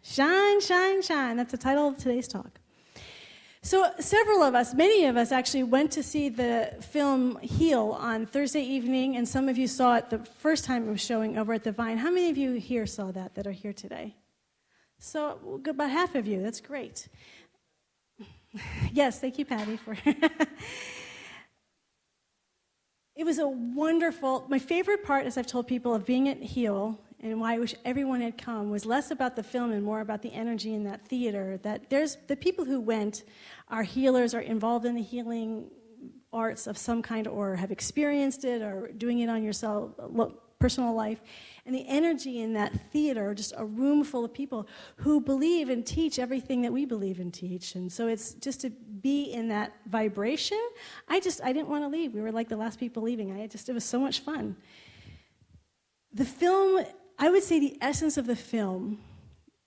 Shine, shine, shine. That's the title of today's talk. So several of us, many of us actually went to see the film Heal on Thursday evening, and some of you saw it the first time it was showing over at the Vine. How many of you here saw that are here today? So about half of you. That's great. Yes, thank you, Patty, for It was a wonderful, my favorite part, as I've told people, of being at Heal, and why I wish everyone had come, was less about the film and more about the energy in that theater. That there's the people who went are healers, are involved in the healing arts of some kind, or have experienced it, or doing it on yourself, personal life. And the energy in that theater, just a room full of people who believe and teach everything that we believe and teach. And so it's just to be in that vibration. I didn't want to leave. We were like the last people leaving. It was so much fun. The film, I would say the essence of the film,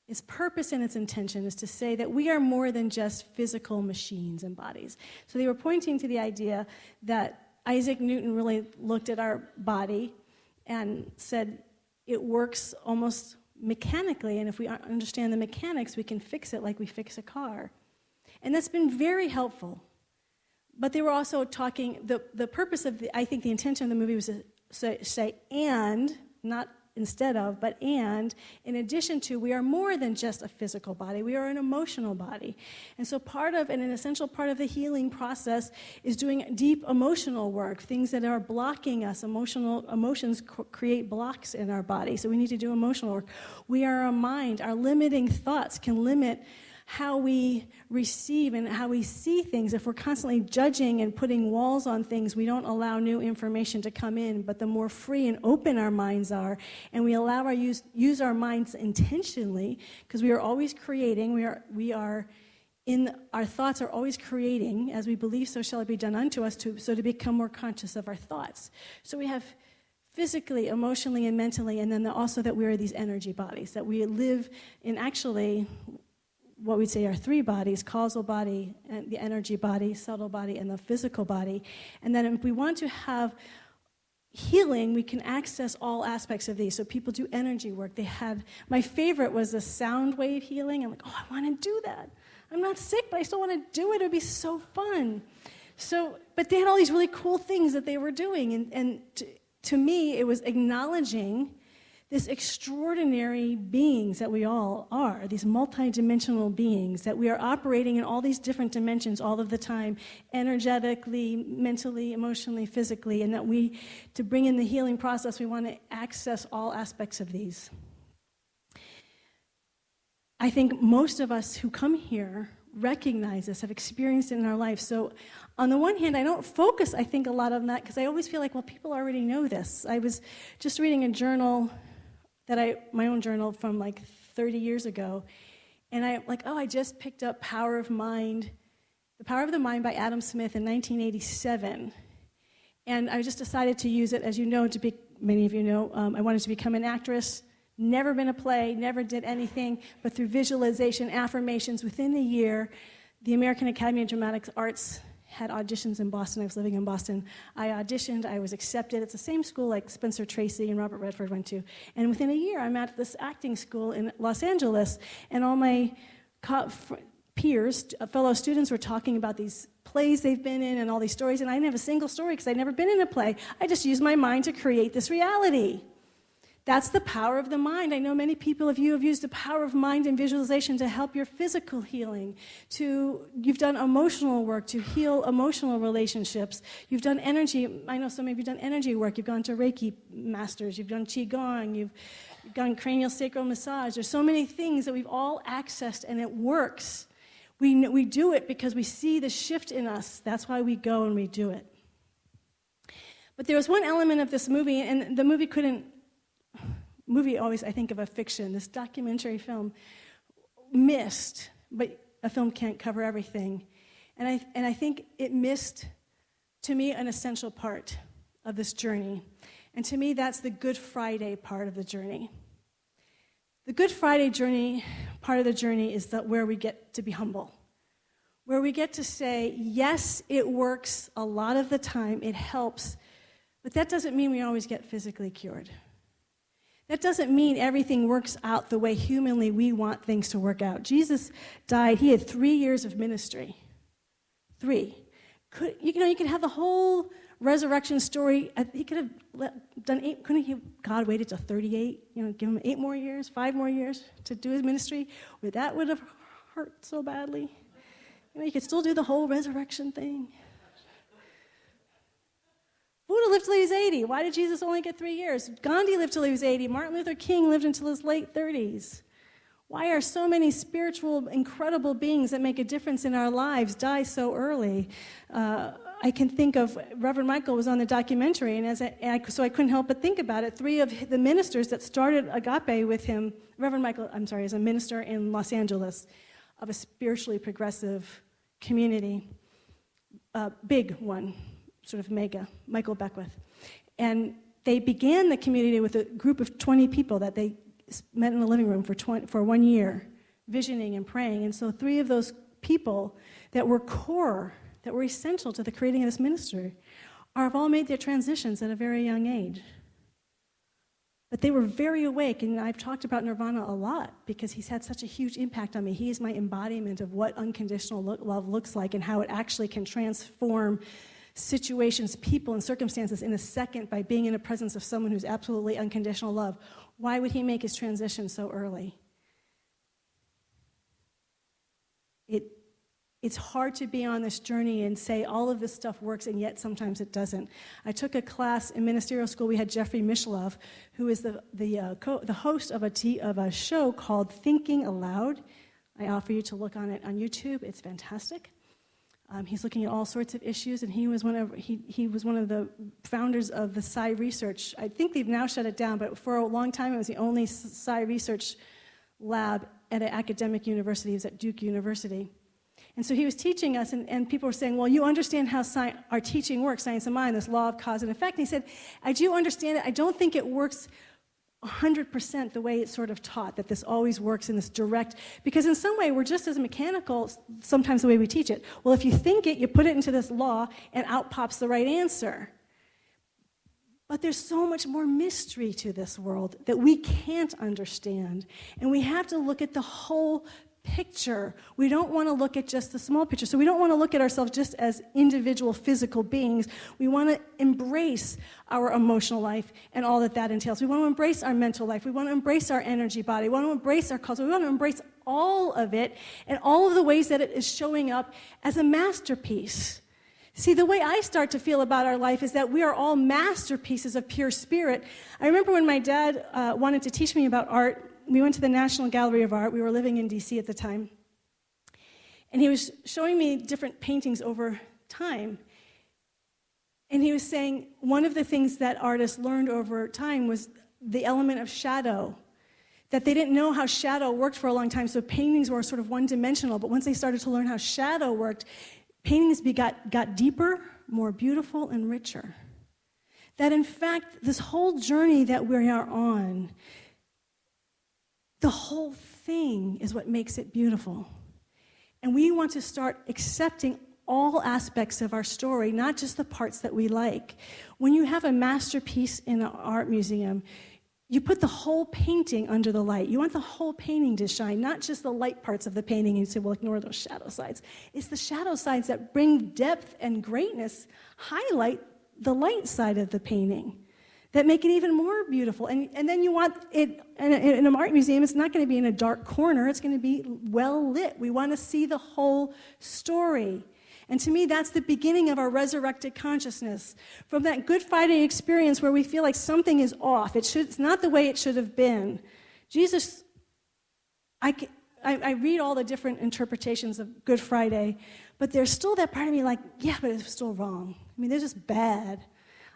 its purpose and its intention is to say that we are more than just physical machines and bodies. So they were pointing to the idea that Isaac Newton really looked at our body and said it works almost mechanically, and if we understand the mechanics, we can fix it like we fix a car. And that's been very helpful. But they were also talking, the purpose of I think the intention of the movie was to say, and, not instead of, but and, in addition to, we are more than just a physical body, we are an emotional body. And so an essential part of the healing process is doing deep emotional work, things that are blocking us. Emotions create blocks in our body, so we need to do emotional work. We are a mind. Our limiting thoughts can limit how we receive and how we see things. If we're constantly judging and putting walls on things, we don't allow new information to come in. But the more free and open our minds are, and we allow use our minds intentionally, because we are always creating. Our thoughts are always creating. As we believe, so shall it be done unto us. So to become more conscious of our thoughts. So we have physically, emotionally, and mentally, and then also that we are these energy bodies, that we live in actually what we'd say are three bodies: causal body, and the energy body, subtle body, and the physical body. And then if we want to have healing, we can access all aspects of these. So people do energy work. My favorite was the sound wave healing. I'm like, I want to do that. I'm not sick, but I still want to do it. It would be so fun. But they had all these really cool things that they were doing. And to me, it was acknowledging this extraordinary beings that we all are, these multidimensional beings, that we are operating in all these different dimensions all of the time, energetically, mentally, emotionally, physically, and that to bring in the healing process, we want to access all aspects of these. I think most of us who come here recognize this, have experienced it in our life. So on the one hand, I don't focus, I think, a lot on that, because I always feel like, well, people already know this. I was just reading a journal my own journal from like 30 years ago, and I just picked up The Power of the Mind by Adam Smith in 1987, and I just decided to use it, as you know, many of you know, I wanted to become an actress, never been a play, never did anything, but through visualization, affirmations, within a year, the American Academy of Dramatic Arts had auditions in Boston. I was living in Boston. I auditioned. I was accepted. It's the same school like Spencer Tracy and Robert Redford went to. And within a year, I'm at this acting school in Los Angeles, and all my peers, fellow students, were talking about these plays they've been in and all these stories, and I didn't have a single story because I'd never been in a play. I just used my mind to create this reality. That's the power of the mind. I know many people of you have used the power of mind and visualization to help your physical healing. You've done emotional work to heal emotional relationships. You've done energy. I know some of you have done energy work. You've gone to Reiki masters. You've done Qigong. You've done cranial sacral massage. There's so many things that we've all accessed, and it works. We do it because we see the shift in us. That's why we go and we do it. But there was one element of this movie, and the movie always, I think of a fiction, this documentary film, missed, but a film can't cover everything. And I think it missed, to me, an essential part of this journey. And to me, that's the Good Friday part of the journey. The Good Friday part of the journey is where we get to be humble, where we get to say, yes, it works a lot of the time, it helps, but that doesn't mean we always get physically cured. That doesn't mean everything works out the way humanly we want things to work out. Jesus died, he had 3 years of ministry. 3. You could have the whole resurrection story. He could have done 8, couldn't God waited till 38? Give him 8 more years, 5 more years to do his ministry? That would have hurt so badly. You could still do the whole resurrection thing. Buddha lived till he was 80. Why did Jesus only get 3 years? Gandhi lived till he was 80. Martin Luther King lived until his late 30s. Why are so many spiritual, incredible beings that make a difference in our lives die so early? I can think of, Reverend Michael was on the documentary, and so I couldn't help but think about it. 3 of the ministers that started Agape with him, Reverend Michael, is a minister in Los Angeles of a spiritually progressive community, big one, sort of mega, Michael Beckwith. And they began the community with a group of 20 people that they met in the living room for 1 year, visioning and praying. And so 3 of those people that were core, that were essential to the creating of this ministry, have all made their transitions at a very young age. But they were very awake, and I've talked about Nirvana a lot because he's had such a huge impact on me. He is my embodiment of what unconditional love looks like and how it actually can transform situations, people, and circumstances in a second by being in the presence of someone who's absolutely unconditional love. Why would he make his transition so early? It's hard to be on this journey and say all of this stuff works, and yet sometimes it doesn't. I took a class in ministerial school. We had Jeffrey Mishlove, who is the host of a show called Thinking Aloud. I offer you to look on it on YouTube. It's fantastic. He's looking at all sorts of issues, and he was one of the founders of the Psi Research. I think they've now shut it down, but for a long time it was the only Psi Research lab at an academic university. It was at Duke University. And so he was teaching us, and people were saying, well, you understand how our teaching works, science of mind, this law of cause and effect. And he said, I do understand it. I don't think it works 100% the way it's sort of taught, that this always works in this direct, because in some way we're just as mechanical sometimes the way we teach it. Well, if you think it, you put it into this law, and out pops the right answer. But there's so much more mystery to this world that we can't understand, and we have to look at the whole picture. We don't want to look at just the small picture. So we don't want to look at ourselves just as individual physical beings. We want to embrace our emotional life and all that entails. We want to embrace our mental life. We want to embrace our energy body. We want to embrace our culture. We want to embrace all of it and all of the ways that it is showing up as a masterpiece. See, the way I start to feel about our life is that we are all masterpieces of pure spirit. I remember when my dad wanted to teach me about art. We went to the National Gallery of Art. We were living in D.C. at the time. And he was showing me different paintings over time. And he was saying one of the things that artists learned over time was the element of shadow, that they didn't know how shadow worked for a long time, so paintings were sort of one-dimensional. But once they started to learn how shadow worked, paintings got deeper, more beautiful, and richer. That in fact, this whole journey that we are on, the whole thing is what makes it beautiful. And we want to start accepting all aspects of our story, not just the parts that we like. When you have a masterpiece in an art museum, you put the whole painting under the light. You want the whole painting to shine, not just the light parts of the painting. And you say, well, ignore those shadow sides. It's the shadow sides that bring depth and greatness, highlight the light side of the painting, that make it even more beautiful. And then you want it, in an art museum, it's not going to be in a dark corner, it's going to be well lit. We want to see the whole story. And to me, that's the beginning of our resurrected consciousness. From that Good Friday experience where we feel like something is off, it's not the way it should have been. Jesus, I read all the different interpretations of Good Friday, but there's still that part of me like, yeah, but it's still wrong. I mean, they're just bad.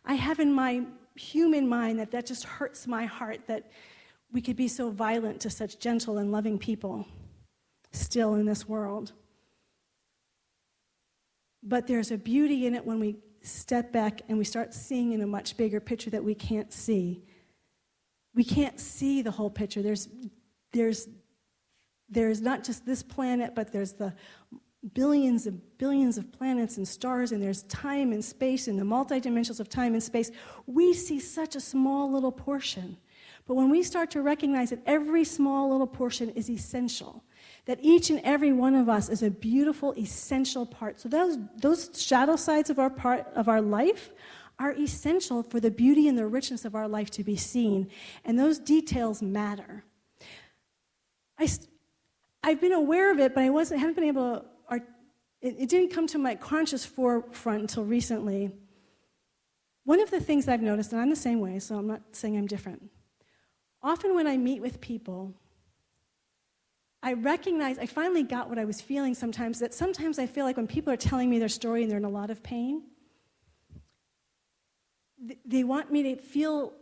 I have in my human mind that just hurts my heart that we could be so violent to such gentle and loving people still in this world. But there's a beauty in it when we step back and we start seeing in a much bigger picture that we can't see. We can't see the whole picture. There's not just this planet, but there's the billions and billions of planets and stars, and there's time and space and the multidimensions of time and space. We see such a small little portion. But when we start to recognize that every small little portion is essential, that each and every one of us is a beautiful, essential part. So those shadow sides of our life are essential for the beauty and the richness of our life to be seen. And those details matter. I've been aware of it, but haven't been able to, it didn't come to my conscious forefront until recently. One of the things I've noticed, and I'm the same way, so I'm not saying I'm different. Often when I meet with people, I finally got what I was feeling sometimes, that sometimes I feel like when people are telling me their story and they're in a lot of pain, they want me to feel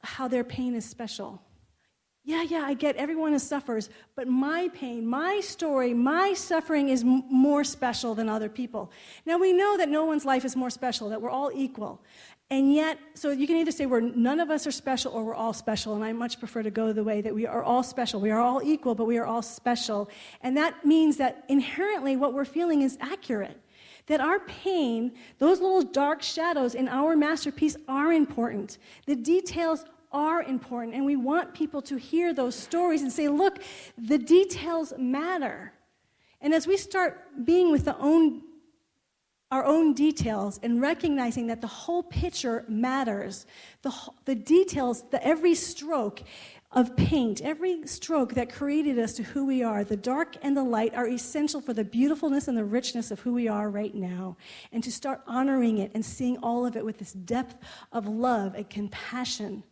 how their pain is special. Yeah, I get everyone suffers, but my pain, my story, my suffering is more special than other people. Now, we know that no one's life is more special, that we're all equal. And yet, so you can either say none of us are special or we're all special, and I much prefer to go the way that we are all special. We are all equal, but we are all special. And that means that inherently what we're feeling is accurate. That our pain, those little dark shadows in our masterpiece are important. The details are important, and we want people to hear those stories and say, look, the details matter. And as we start being with our own details and recognizing that the whole picture matters, the details, every stroke of paint, every stroke that created us to who we are, the dark and the light are essential for the beautifulness and the richness of who we are right now. And to start honoring it and seeing all of it with this depth of love and compassion,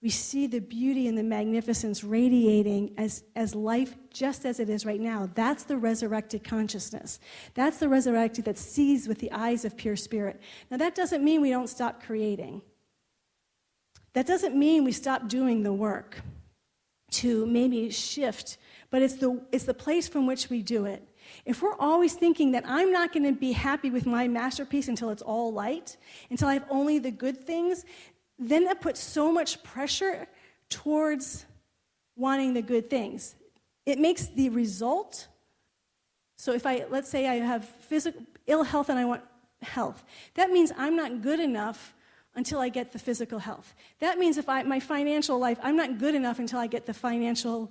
we see the beauty and the magnificence radiating as life just as it is right now. That's the resurrected consciousness. That's the resurrected that sees with the eyes of pure spirit. Now, that doesn't mean we don't stop creating. That doesn't mean we stop doing the work to maybe shift, but it's the place from which we do it. If we're always thinking that I'm not going to be happy with my masterpiece until it's all light, until I have only the good things, then that puts so much pressure towards wanting the good things. It makes the result, so let's say I have physical ill health and I want health. That means I'm not good enough until I get the physical health. That means my financial life, I'm not good enough until I get the financial,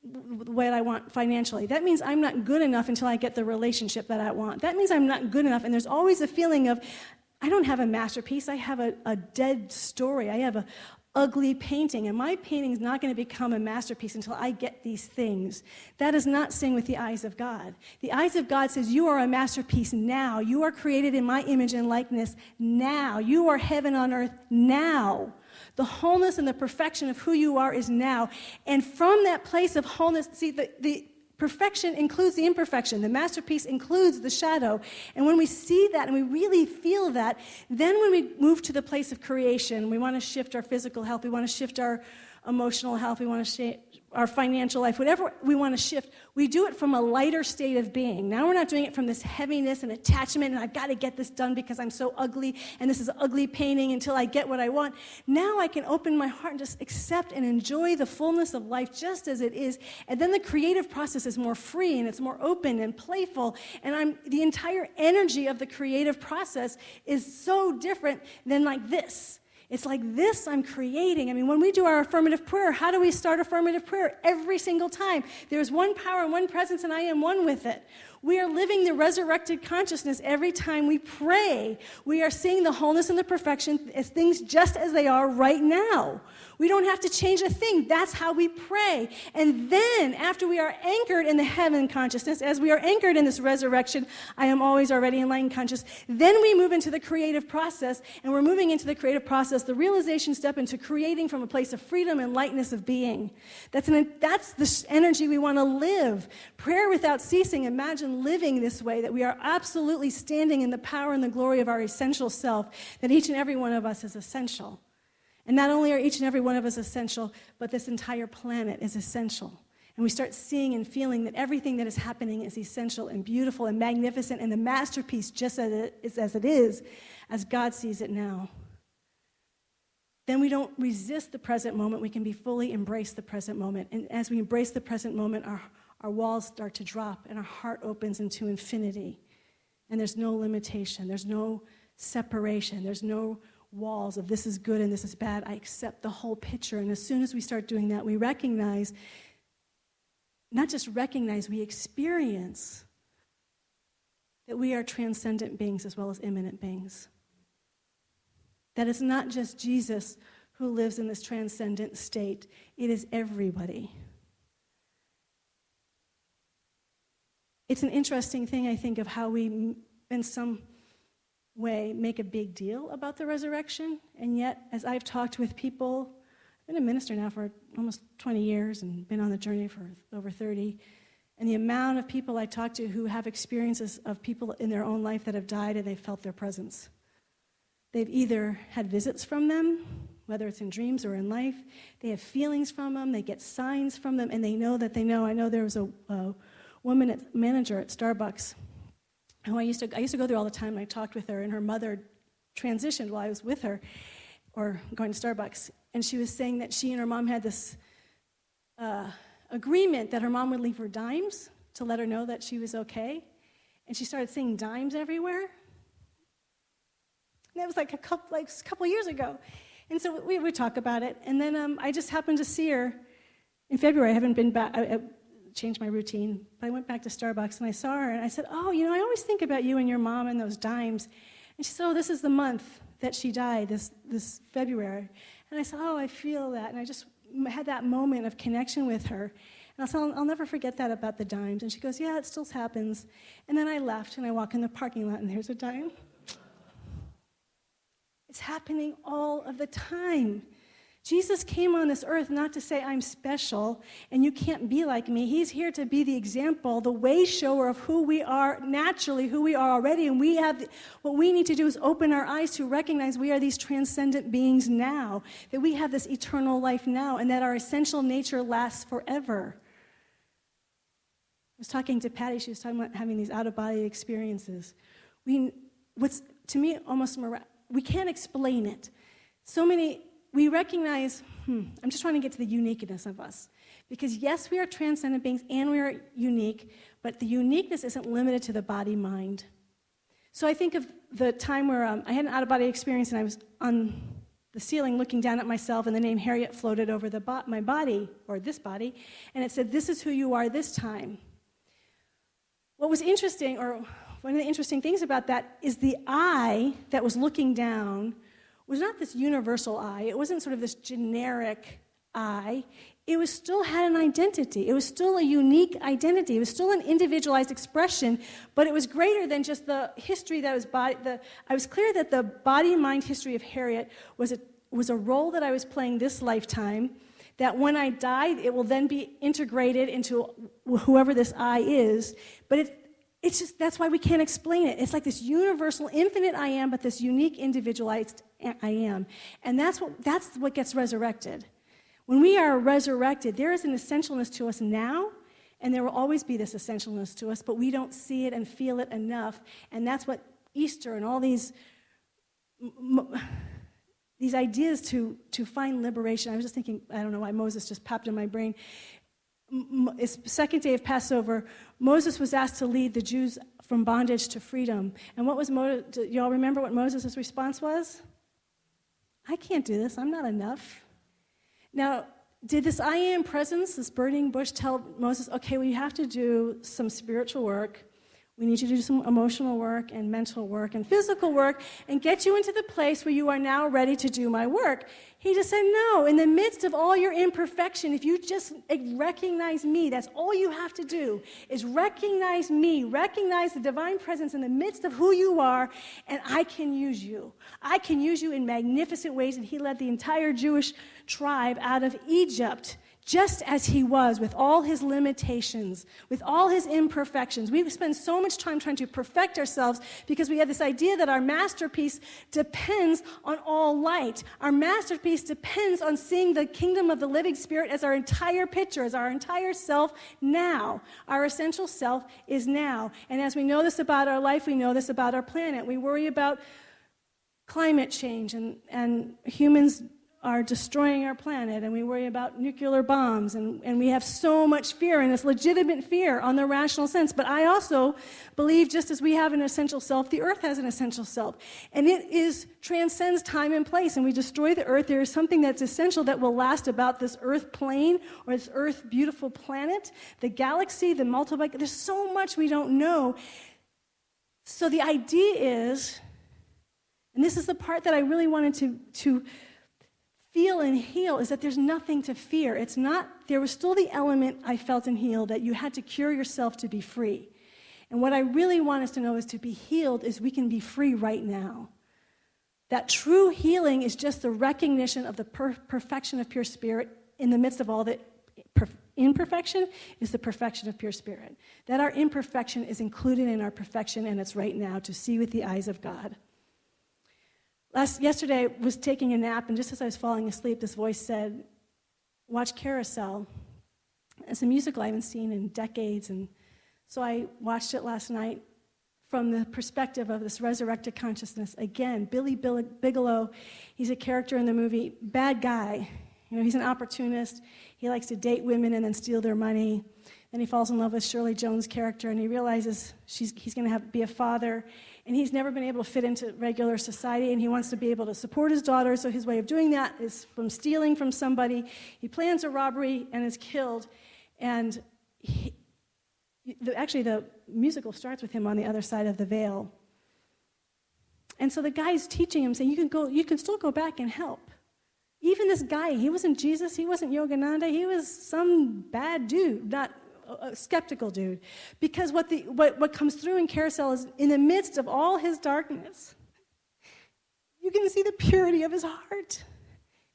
what I want financially. That means I'm not good enough until I get the relationship that I want. That means I'm not good enough, and there's always a feeling of, I don't have a masterpiece, I have a dead story, I have an ugly painting, and my painting is not going to become a masterpiece until I get these things. That is not seeing with the eyes of God. The eyes of God says, you are a masterpiece now. You are created in my image and likeness now. You are heaven on earth now. The wholeness and the perfection of who you are is now. And from that place of wholeness, see, the perfection includes the imperfection. The masterpiece includes the shadow. And when we see that and we really feel that, then when we move to the place of creation, we want to shift our physical health, we want to shift our emotional health, we want to shift our financial life, whatever we want to shift, we do it from a lighter state of being. Now we're not doing it from this heaviness and attachment, and I've got to get this done because I'm so ugly, and this is ugly painting until I get what I want. Now I can open my heart and just accept and enjoy the fullness of life just as it is, and then the creative process is more free, and it's more open and playful, and the entire energy of the creative process is so different than like this. It's like this I'm creating. I mean, when we do our affirmative prayer, how do we start affirmative prayer? Every single time. There's one power and one presence, and I am one with it. We are living the resurrected consciousness every time we pray. We are seeing the wholeness and the perfection as things just as they are right now. We don't have to change a thing. That's how we pray. And then, after we are anchored in the heaven consciousness, as we are anchored in this resurrection, I am always already enlightened conscious, then we move into the creative process, and we're moving into the creative process, the realization step into creating from a place of freedom and lightness of being. That's the energy we want to live. Prayer without ceasing. Imagine living this way, that we are absolutely standing in the power and the glory of our essential self, that each and every one of us is essential. And not only are each and every one of us essential, but this entire planet is essential. And we start seeing and feeling that everything that is happening is essential and beautiful and magnificent and the masterpiece just as it is, as God sees it now. Then we don't resist the present moment. We can be fully embrace the present moment. And as we embrace the present moment, our walls start to drop and our heart opens into infinity. And there's no limitation. There's no separation. There's no walls of this is good and this is bad. I accept the whole picture. And as soon as we start doing that, we recognize, not just recognize, we experience that we are transcendent beings as well as immanent beings. That it's not just Jesus who lives in this transcendent state. It is everybody. It's an interesting thing, I think, of how we, in some way, make a big deal about the resurrection. And yet, as I've talked with people, I've been a minister now for almost 20 years and been on the journey for over 30. And the amount of people I talk to who have experiences of people in their own life that have died and they've felt their presence. They've either had visits from them, whether it's in dreams or in life. They have feelings from them. They get signs from them, and they know that they know. I know there was a manager at Starbucks who I used to go there all the time. I talked with her, and her mother transitioned while I was with her, or going to Starbucks. And she was saying that she and her mom had this agreement that her mom would leave her dimes to let her know that she was okay. And she started seeing dimes everywhere. And that was like a couple years ago. And so we would talk about it. And then I just happened to see her in February. I haven't been back. I changed my routine. But I went back to Starbucks, and I saw her, and I said, oh, I always think about you and your mom and those dimes. And she said, oh, this is the month that she died, this February. And I said, oh, I feel that. And I just had that moment of connection with her. And I said, I'll never forget that about the dimes. And she goes, yeah, it still happens. And then I left, and I walk in the parking lot, and there's a dime. It's happening all of the time. Jesus came on this earth not to say, I'm special, and you can't be like me. He's here to be the example, the way shower of who we are naturally, who we are already. And what we need to do is open our eyes to recognize we are these transcendent beings now, that we have this eternal life now, and that our essential nature lasts forever. I was talking to Patty. She was talking about having these out-of-body experiences. What's, to me, almost miraculous. We can't explain it. We recognize, I'm just trying to get to the uniqueness of us. Because yes, we are transcendent beings and we are unique, but the uniqueness isn't limited to the body-mind. So I think of the time where I had an out-of-body experience, and I was on the ceiling looking down at myself, and the name Harriet floated over my body, or this body, and it said, this is who you are this time. What was interesting, or one of the interesting things about that, is the eye that was looking down was not this universal eye. It wasn't sort of this generic eye. It still had an identity. It was still a unique identity. It was still an individualized expression, but it was greater than just the history that was I was clear that the body-mind history of Harriet was a role that I was playing this lifetime, that when I died, it will then be integrated into whoever this I is, but it's just, that's why we can't explain it. It's like this universal, infinite I am, but this unique, individualized I am. And that's what gets resurrected. When we are resurrected, there is an essentialness to us now, and there will always be this essentialness to us, but we don't see it and feel it enough. And that's what Easter and all these ideas to find liberation. I was just thinking, I don't know why Moses just popped in my brain. It's the second day of Passover. Moses was asked to lead the Jews from bondage to freedom. And what was do y'all remember what Moses' response was? I can't do this. I'm not enough. Now, did this I am presence, this burning bush, tell Moses, okay, well, you have to do some spiritual work. We need you to do some emotional work and mental work and physical work and get you into the place where you are now ready to do my work. He just said, no, in the midst of all your imperfection, if you just recognize me, that's all you have to do, is recognize me, recognize the divine presence in the midst of who you are, and I can use you. I can use you in magnificent ways, and he led the entire Jewish tribe out of Egypt, just as he was, with all his limitations, with all his imperfections. We spend so much time trying to perfect ourselves because we have this idea that our masterpiece depends on all light. Our masterpiece depends on seeing the kingdom of the living spirit as our entire picture, as our entire self now. Our essential self is now. And as we know this about our life, we know this about our planet. We worry about climate change and humans are destroying our planet, and we worry about nuclear bombs, and we have so much fear, and it's legitimate fear on the rational sense. But I also believe, just as we have an essential self, the earth has an essential self, and it transcends time and place. And we destroy the earth, there is something that's essential that will last about this earth plane, or this earth beautiful planet, the galaxy, the multiple. There's so much we don't know. So the idea is, and this is the part that I really wanted to feel and heal, is that there's nothing to fear. It's not, there was still the element I felt in heal that you had to cure yourself to be free. And what I really want us to know is to be healed is we can be free right now. That true healing is just the recognition of the perfection of pure spirit in the midst of all the imperfection is the perfection of pure spirit. That our imperfection is included in our perfection, and it's right now to see with the eyes of God. Yesterday, I was taking a nap, and just as I was falling asleep, this voice said, watch Carousel. It's a musical I haven't seen in decades, and so I watched it last night from the perspective of this resurrected consciousness. Again, Billy Bigelow, he's a character in the movie, bad guy. You know, he's an opportunist. He likes to date women and then steal their money. Then he falls in love with Shirley Jones' character, and he realizes he's going to be a father, and he's never been able to fit into regular society, and he wants to be able to support his daughter, so his way of doing that is from stealing from somebody. He plans a robbery and is killed, and actually the musical starts with him on the other side of the veil. And so the guy's teaching him, saying, you can still go back and help. Even this guy, he wasn't Jesus, he wasn't Yogananda, he was some bad dude, not a skeptical dude. Because what comes through in Carousel is, in the midst of all his darkness, you can see the purity of his heart.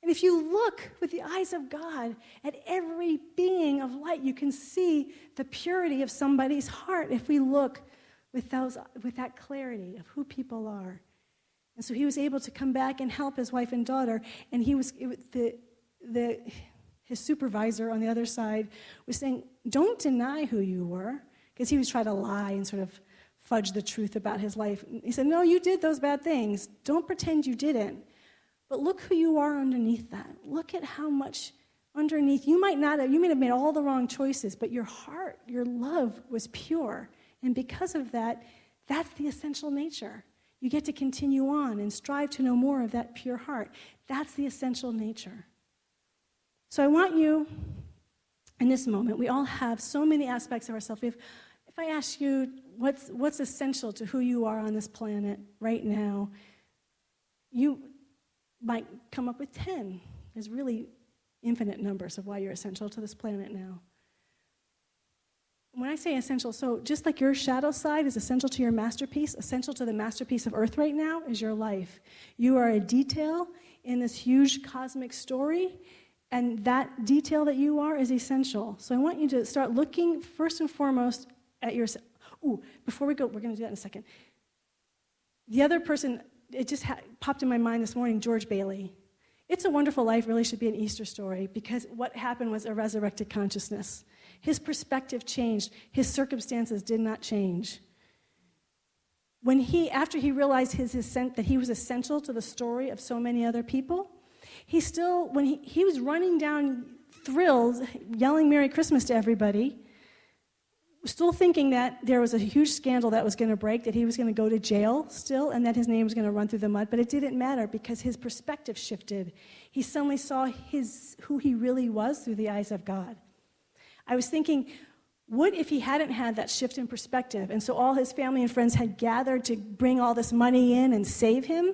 And if you look with the eyes of God at every being of light, you can see the purity of somebody's heart if we look with that clarity of who people are. And so he was able to come back and help his wife and daughter, and his supervisor on the other side was saying, don't deny who you were, because he was trying to lie and sort of fudge the truth about his life. He said, no, you did those bad things. Don't pretend you didn't. But look who you are underneath that. Look at how much underneath. You may have made all the wrong choices, but your heart, your love was pure. And because of that, that's the essential nature. You get to continue on and strive to know more of that pure heart. That's the essential nature. So I want you, in this moment, we all have so many aspects of ourselves. If I ask you what's essential to who you are on this planet right now, you might come up with 10. There's really infinite numbers of why you're essential to this planet now. When I say essential, so just like your shadow side is essential to your masterpiece, essential to the masterpiece of Earth right now is your life. You are a detail in this huge cosmic story, and that detail that you are is essential. So I want you to start looking first and foremost at yourself. Before we go, we're going to do that in a second. The other person, it just popped in my mind this morning, George Bailey. It's a Wonderful Life really should be an Easter story, because what happened was a resurrected consciousness. His perspective changed. His circumstances did not change. After he realized that he was essential to the story of so many other people, when he was running down thrilled, yelling Merry Christmas to everybody, still thinking that there was a huge scandal that was going to break, that he was going to go to jail still, and that his name was going to run through the mud. But it didn't matter, because his perspective shifted. He suddenly saw who he really was through the eyes of God. I was thinking, what if he hadn't had that shift in perspective, and so all his family and friends had gathered to bring all this money in and save him?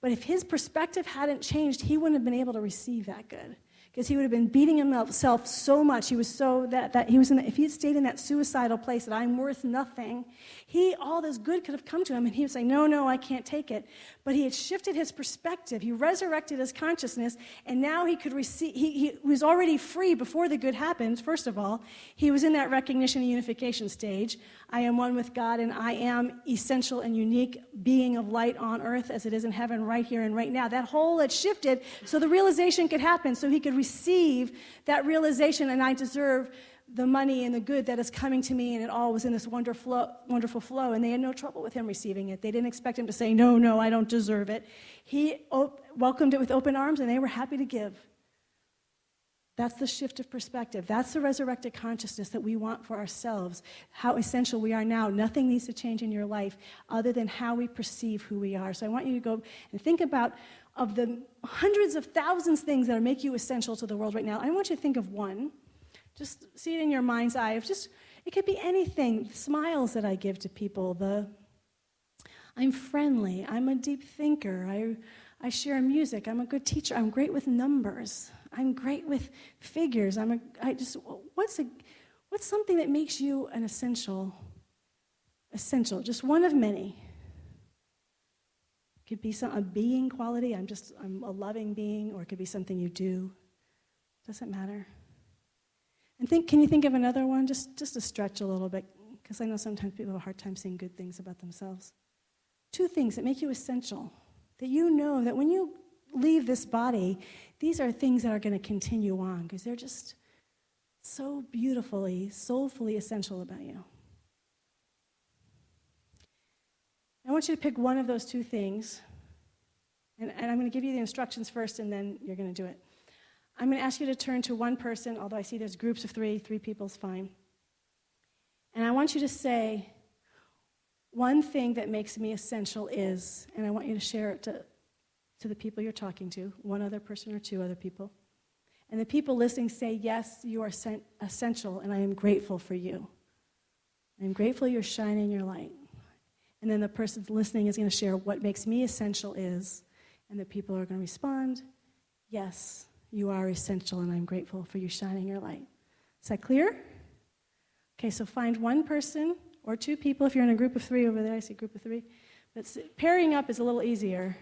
But if his perspective hadn't changed, he wouldn't have been able to receive that good, because he would have been beating himself so much. He was so that he was if he had stayed in that suicidal place that I'm worth nothing, all this good could have come to him, and he would say, no, I can't take it. But he had shifted his perspective. He resurrected his consciousness, and now he could receive. He was already free before the good happened. First of all, he was in that recognition and unification stage. I am one with God, and I am essential and unique being of light on earth as it is in heaven, right here and right now. That whole had shifted so the realization could happen, so he could receive that realization, and I deserve the money and the good that is coming to me, and it all was in this wonderful flow, and they had no trouble with him receiving it. They didn't expect him to say, no, I don't deserve it. He welcomed it with open arms, and they were happy to give. That's the shift of perspective. That's the resurrected consciousness that we want for ourselves, how essential we are now. Nothing needs to change in your life other than how we perceive who we are. So I want you to go and think about, of the hundreds of thousands of things that make you essential to the world right now, I want you to think of one. Just see it in your mind's eye. It could be anything. The smiles that I give to people. I'm friendly. I'm a deep thinker. I share music. I'm a good teacher. I'm great with numbers. I'm great with figures. What's something that makes you an essential? Essential, just one of many. It could be a being quality. I'm a loving being, or it could be something you do. Doesn't matter. And can you think of another one? Just to stretch a little bit, because I know sometimes people have a hard time seeing good things about themselves. 2 things that make you essential, that you know that when you leave this body, these are things that are going to continue on, because they're just so beautifully, soulfully essential about you. I want you to pick one of those 2 things, and I'm going to give you the instructions first, and then you're going to do it. I'm going to ask you to turn to one person, although I see there's groups of 3 people's fine. And I want you to say, one thing that makes me essential is, and I want you to share it to the people you're talking to, one other person or 2 other people. And the people listening say, yes, you are essential, and I am grateful for you. I am grateful you're shining your light. And then the person listening is going to share what makes me essential is, and the people are going to respond, yes, you are essential, and I'm grateful for you shining your light. Is that clear? Okay, so find one person or 2 people. If you're in a group of 3 over there, I see a group of 3. But pairing up is a little easier.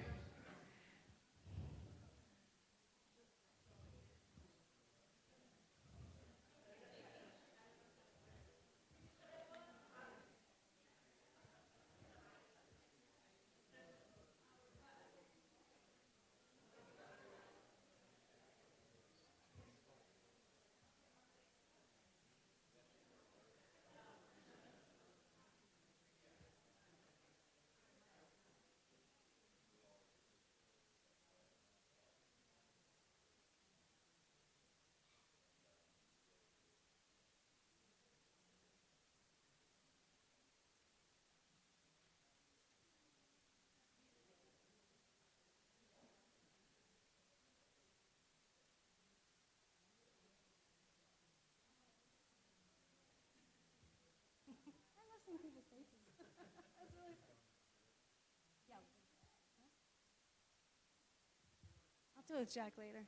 I'll do it with Jack later.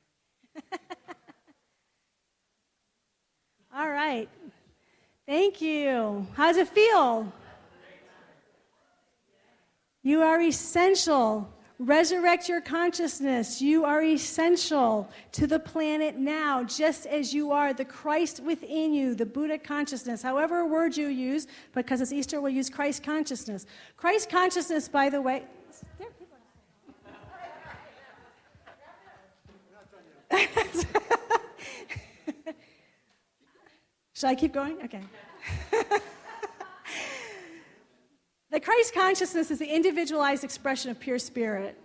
All right. Thank you. How does it feel? You are essential. Resurrect your consciousness. You are essential to the planet now, just as you are, the Christ within you, the Buddha consciousness, however word you use, because it's Easter, we'll use Christ consciousness. Christ consciousness, by the way... Should I keep going? Okay. The Christ consciousness is the individualized expression of pure spirit.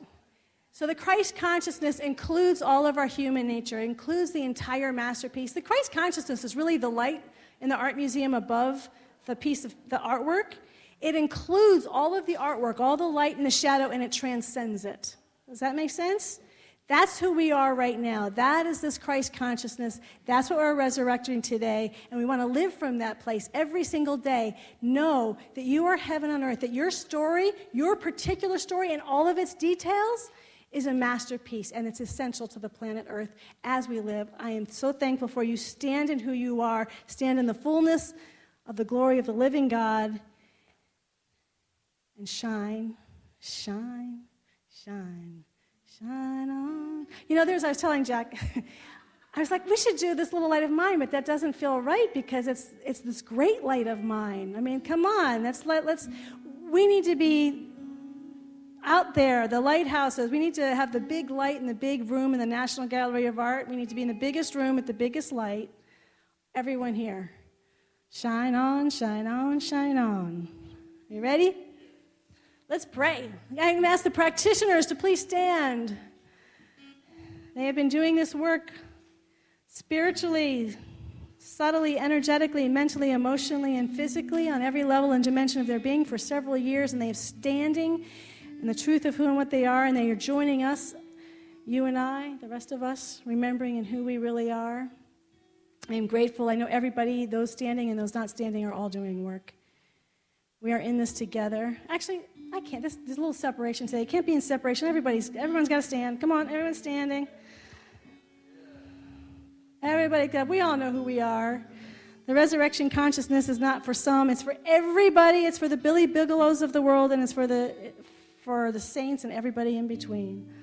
So the Christ consciousness includes all of our human nature, includes the entire masterpiece. The Christ consciousness is really the light in the art museum above the piece of the artwork. It includes all of the artwork, all the light and the shadow, and it transcends it. Does that make sense? That's who we are right now. That is this Christ consciousness. That's what we're resurrecting today. And we want to live from that place every single day. Know that you are heaven on earth, that your story, your particular story and all of its details is a masterpiece, and it's essential to the planet Earth as we live. I am so thankful for you. Stand in who you are. Stand in the fullness of the glory of the living God. And shine, shine, shine. Shine on. You know, I was telling Jack, I was like, we should do this little light of mine, but that doesn't feel right because it's this great light of mine. I mean, come on, we need to be out there, the lighthouses. We need to have the big light in the big room in the National Gallery of Art. We need to be in the biggest room with the biggest light. Everyone here. Shine on, shine on, shine on. You ready? Let's pray. I'm going to ask the practitioners to please stand. They have been doing this work spiritually, subtly, energetically, mentally, emotionally, and physically on every level and dimension of their being for several years, and they are standing in the truth of who and what they are, and they are joining us, you and I, the rest of us, remembering in who we really are. I am grateful. I know everybody, those standing and those not standing, are all doing work. We are in this together. Actually, I can't. There's a little separation today. It can't be in separation. Everyone's got to stand. Come on, everyone's standing. Everybody, we all know who we are. The resurrection consciousness is not for some. It's for everybody. It's for the Billy Bigelows of the world, and it's for the saints and everybody in between.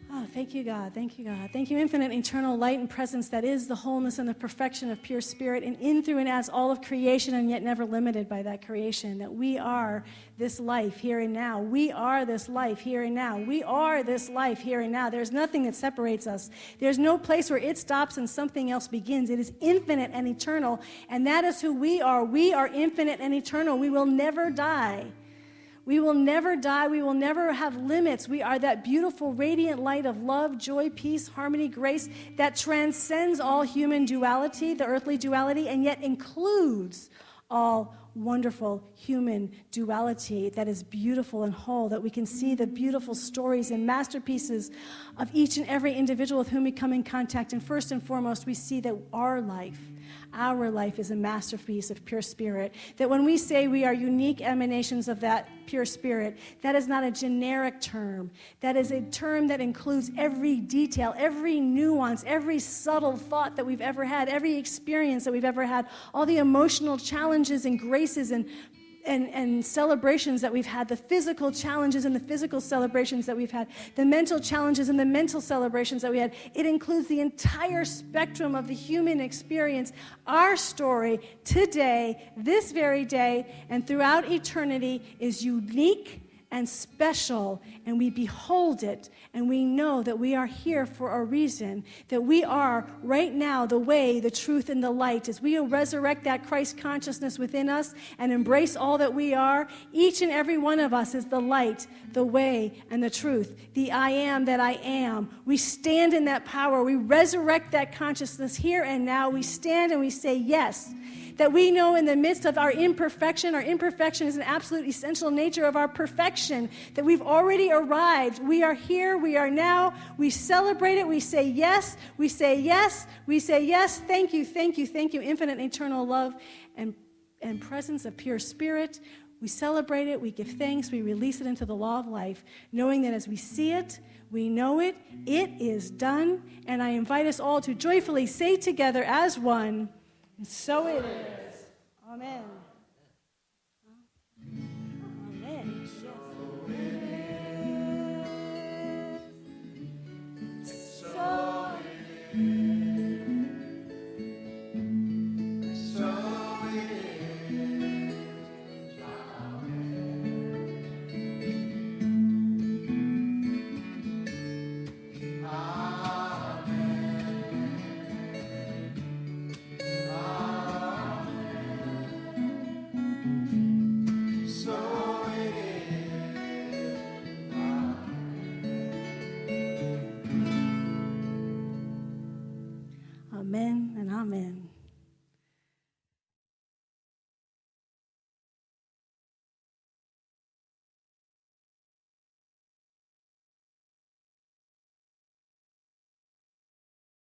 Oh, thank you, God. Thank you, God. Thank you, infinite, eternal light and presence that is the wholeness and the perfection of pure spirit, and in, through, and as all of creation, and yet never limited by that creation, that we are this life here and now. We are this life here and now. We are this life here and now. There's nothing that separates us. There's no place where it stops and something else begins. It is infinite and eternal, and that is who we are. We are infinite and eternal. We will never die. We will never die. We will never have limits. We are that beautiful, radiant light of love, joy, peace, harmony, grace that transcends all human duality, the earthly duality, and yet includes all wonderful human duality that is beautiful and whole, that we can see the beautiful stories and masterpieces of each and every individual with whom we come in contact. And first and foremost, we see that our life is a masterpiece of pure spirit. That when we say we are unique emanations of that pure spirit, that is not a generic term. That is a term that includes every detail, every nuance, every subtle thought that we've ever had, every experience that we've ever had, all the emotional challenges and graces and celebrations that we've had, the physical challenges and the physical celebrations that we've had, the mental challenges and the mental celebrations that we had. It includes the entire spectrum of the human experience. Our story today, this very day, and throughout eternity is unique and special, and we behold it, and we know that we are here for a reason, that we are right now the way, the truth, and the light. As we resurrect that Christ consciousness within us and embrace all that we are, each and every one of us is the light, the way, and the truth, the I am that I am. We stand in that power. We resurrect that consciousness here and now. We stand and we say yes. That we know in the midst of our imperfection is an absolute essential nature of our perfection, that we've already arrived. We are here, we are now, we celebrate it, we say yes, we say yes, we say yes. Thank you, thank you, thank you, infinite and eternal love and presence of pure spirit. We celebrate it, we give thanks, we release it into the law of life, knowing that as we see it, we know it, it is done. And I invite us all to joyfully say together as one, and so it is. Amen.